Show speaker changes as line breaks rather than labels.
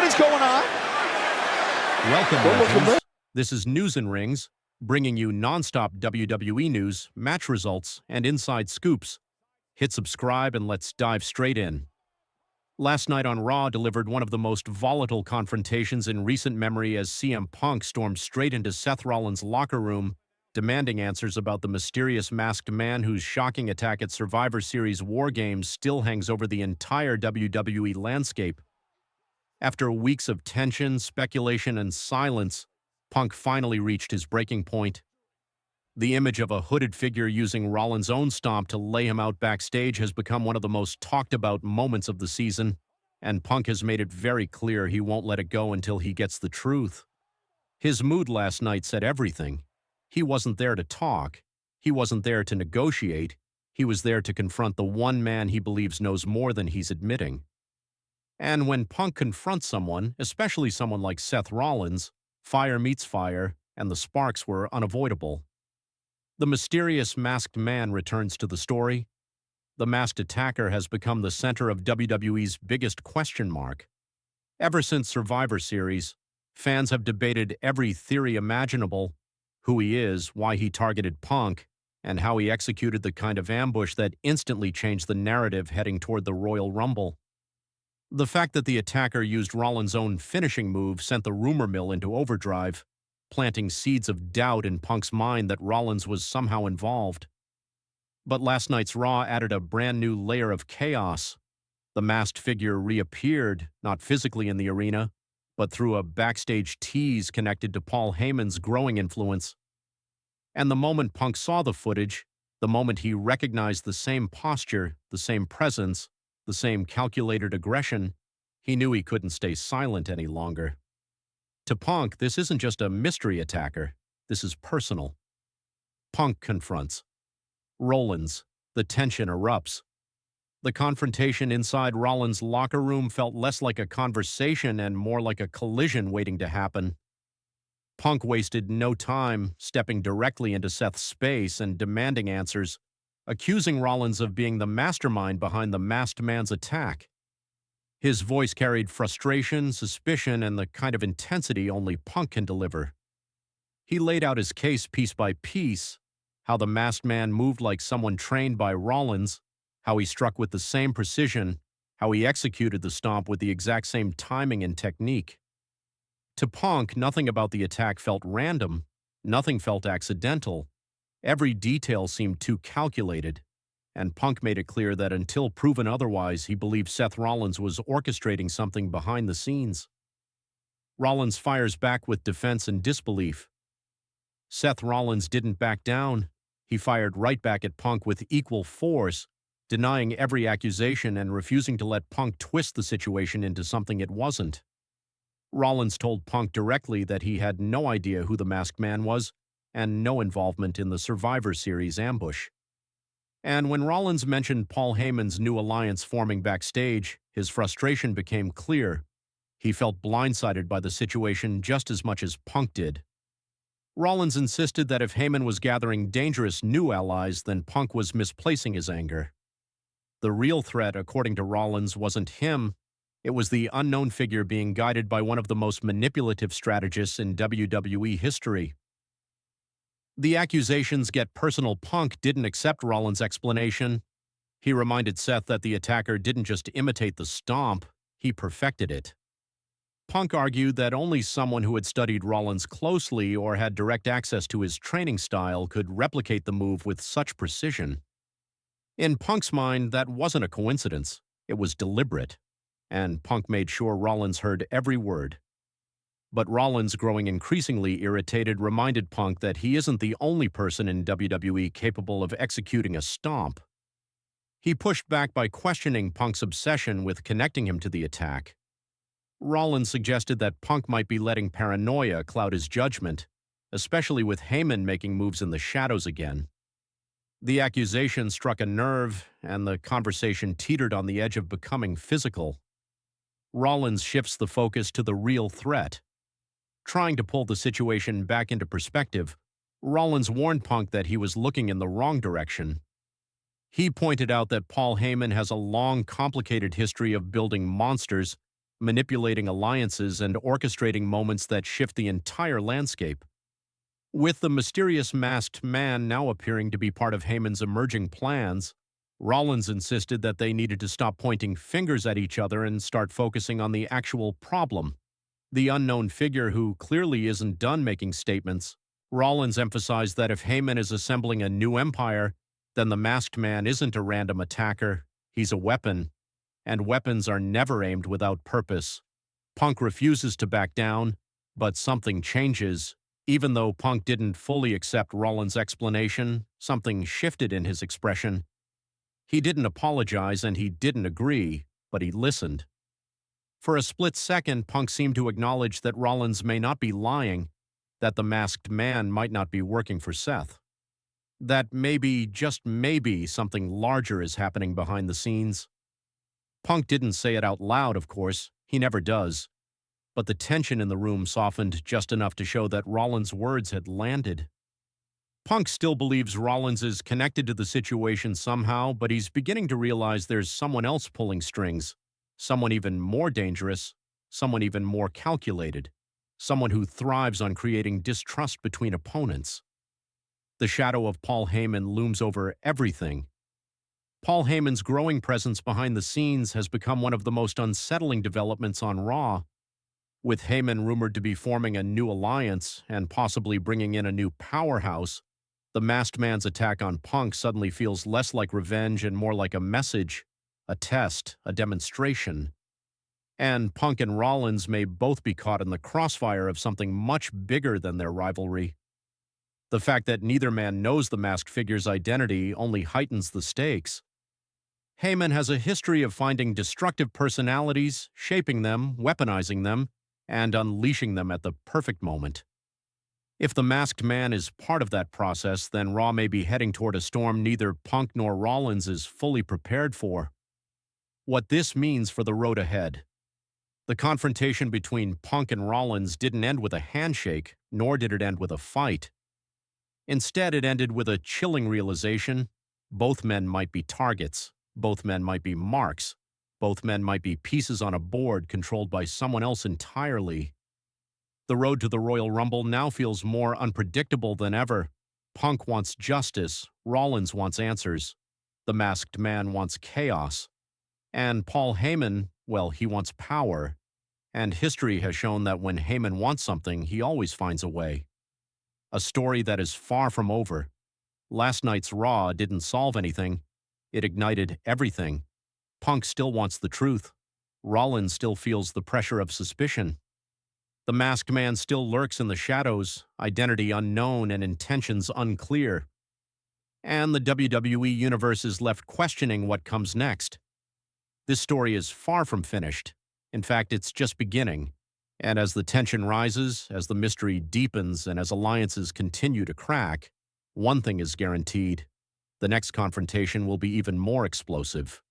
What is going on?
Welcome, legends. This is News and Rings, bringing you non-stop WWE news, match results, and inside scoops. Hit subscribe and let's dive straight in. Last night on Raw delivered one of the most volatile confrontations in recent memory as CM Punk stormed straight into Seth Rollins' locker room, demanding answers about the mysterious masked man whose shocking attack at Survivor Series War Games still hangs over the entire WWE landscape. After weeks of tension, speculation, and silence, Punk finally reached his breaking point. The image of a hooded figure using Rollins' own stomp to lay him out backstage has become one of the most talked-about moments of the season, and Punk has made it very clear he won't let it go until he gets the truth. His mood last night said everything. He wasn't there to talk. He wasn't there to negotiate. He was there to confront the one man he believes knows more than he's admitting. And when Punk confronts someone, especially someone like Seth Rollins, fire meets fire, and the sparks were unavoidable. The mysterious masked man returns to the story. The masked attacker has become the center of WWE's biggest question mark. Ever since Survivor Series, fans have debated every theory imaginable: who he is, why he targeted Punk, and how he executed the kind of ambush that instantly changed the narrative heading toward the Royal Rumble. The fact that the attacker used Rollins' own finishing move sent the rumor mill into overdrive, planting seeds of doubt in Punk's mind that Rollins was somehow involved. But last night's Raw added a brand new layer of chaos. The masked figure reappeared, not physically in the arena, but through a backstage tease connected to Paul Heyman's growing influence. And the moment Punk saw the footage, the moment he recognized the same posture, the same presence, the same calculated aggression, he knew he couldn't stay silent any longer. To Punk, this isn't just a mystery attacker. This is personal. Punk confronts Rollins. The tension erupts. The confrontation inside Rollins' locker room felt less like a conversation and more like a collision waiting to happen. Punk wasted no time, stepping directly into Seth's space and demanding answers, accusing Rollins of being the mastermind behind the masked man's attack. His voice carried frustration, suspicion, and the kind of intensity only Punk can deliver. He laid out his case piece by piece: how the masked man moved like someone trained by Rollins, how he struck with the same precision, how he executed the stomp with the exact same timing and technique. To Punk, nothing about the attack felt random, nothing felt accidental. Every detail seemed too calculated, and Punk made it clear that until proven otherwise, he believed Seth Rollins was orchestrating something behind the scenes. Rollins fires back with defense and disbelief. Seth Rollins didn't back down. He fired right back at Punk with equal force, denying every accusation and refusing to let Punk twist the situation into something it wasn't. Rollins told Punk directly that he had no idea who the masked man was and no involvement in the Survivor Series ambush. And when Rollins mentioned Paul Heyman's new alliance forming backstage, his frustration became clear. He felt blindsided by the situation just as much as Punk did. Rollins insisted that if Heyman was gathering dangerous new allies, then Punk was misplacing his anger. The real threat, according to Rollins, wasn't him. It was the unknown figure being guided by one of the most manipulative strategists in WWE history. The accusations get personal. Punk didn't accept Rollins' explanation. He reminded Seth that the attacker didn't just imitate the stomp, he perfected it. Punk argued that only someone who had studied Rollins closely or had direct access to his training style could replicate the move with such precision. In Punk's mind, that wasn't a coincidence. It was deliberate, and Punk made sure Rollins heard every word. But Rollins, growing increasingly irritated, reminded Punk that he isn't the only person in WWE capable of executing a stomp. He pushed back by questioning Punk's obsession with connecting him to the attack. Rollins suggested that Punk might be letting paranoia cloud his judgment, especially with Heyman making moves in the shadows again. The accusation struck a nerve, and the conversation teetered on the edge of becoming physical. Rollins shifts the focus to the real threat. Trying to pull the situation back into perspective, Rollins warned Punk that he was looking in the wrong direction. He pointed out that Paul Heyman has a long, complicated history of building monsters, manipulating alliances and orchestrating moments that shift the entire landscape. With the mysterious masked man now appearing to be part of Heyman's emerging plans, Rollins insisted that they needed to stop pointing fingers at each other and start focusing on the actual problem. The unknown figure who clearly isn't done making statements, Rollins emphasized that if Heyman is assembling a new empire, then the masked man isn't a random attacker, he's a weapon, and weapons are never aimed without purpose. Punk refuses to back down, but something changes. Even though Punk didn't fully accept Rollins' explanation, something shifted in his expression. He didn't apologize and he didn't agree, but he listened. For a split second, Punk seemed to acknowledge that Rollins may not be lying, that the masked man might not be working for Seth. That maybe, just maybe, something larger is happening behind the scenes. Punk didn't say it out loud, of course. He never does. But the tension in the room softened just enough to show that Rollins' words had landed. Punk still believes Rollins is connected to the situation somehow, but he's beginning to realize there's someone else pulling strings, someone even more dangerous, someone even more calculated, someone who thrives on creating distrust between opponents. The shadow of Paul Heyman looms over everything. Paul Heyman's growing presence behind the scenes has become one of the most unsettling developments on Raw. With Heyman rumored to be forming a new alliance and possibly bringing in a new powerhouse, the masked man's attack on Punk suddenly feels less like revenge and more like a message, a test, a demonstration. And Punk and Rollins may both be caught in the crossfire of something much bigger than their rivalry. The fact that neither man knows the masked figure's identity only heightens the stakes. Heyman has a history of finding destructive personalities, shaping them, weaponizing them, and unleashing them at the perfect moment. If the masked man is part of that process, then Raw may be heading toward a storm neither Punk nor Rollins is fully prepared for. What this means for the road ahead. The confrontation between Punk and Rollins didn't end with a handshake, nor did it end with a fight. Instead, it ended with a chilling realization: both men might be targets, both men might be marks, both men might be pieces on a board controlled by someone else entirely. The road to the Royal Rumble now feels more unpredictable than ever. Punk wants justice, Rollins wants answers, the masked man wants chaos, and Paul Heyman, well, he wants power. And history has shown that when Heyman wants something, he always finds a way. A story that is far from over. Last night's Raw didn't solve anything. It ignited everything. Punk still wants the truth. Rollins still feels the pressure of suspicion. The masked man still lurks in the shadows, identity unknown and intentions unclear. And the WWE Universe is left questioning what comes next. This story is far from finished. In fact, it's just beginning. And as the tension rises, as the mystery deepens, and as alliances continue to crack, one thing is guaranteed: the next confrontation will be even more explosive.